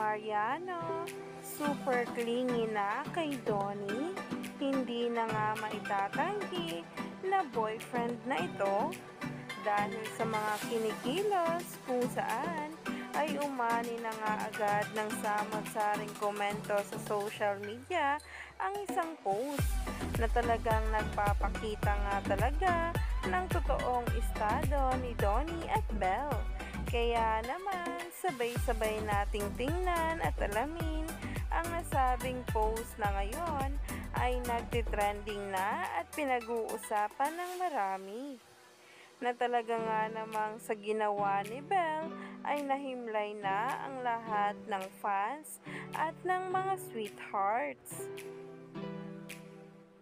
Mariano, super clingy na kay Donnie. Hindi na nga maitatanggi na boyfriend na ito dahil sa mga kinikilos kung saan ay umani na nga agad ng samot-saring komento sa social media ang isang post na talagang nagpapakita nga talaga ng totoong estado ni Donnie at Belle. Kaya naman, sabay-sabay nating tingnan at alamin ang nasabing post na ngayon ay nagtitrending na at pinag-uusapan ng marami. Na talaga nga namang sa ginawa ni Belle ay nahimlay na ang lahat ng fans at ng mga sweethearts.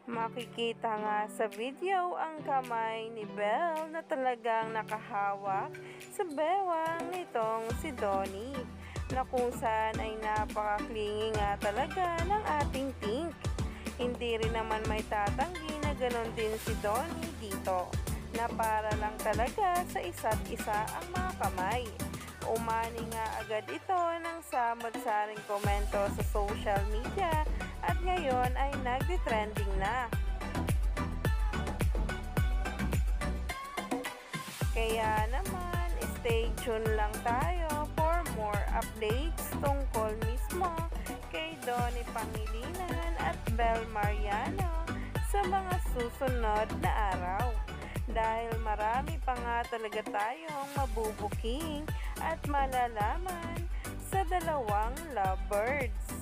Makikita nga sa video ang kamay ni Belle na talagang nakahawak sa bewang nitong si Donnie na kung saan ay napaka-clingy nga talaga ng ating Pink. Hindi rin naman may tatanggi na ganon din si Donnie dito na para lang talaga sa isa't isa ang mga kamay. Umani nga agad ito ng samot-saring komento sa social media at ngayon ay nagdi-trending na. Kaya naman, stay tuned lang tayo for more updates tungkol mismo kay Donnie Pangilinan at Belle Mariano sa mga susunod na araw. Dahil marami pa nga talaga tayong mabubuking at malalaman sa dalawang lovebirds.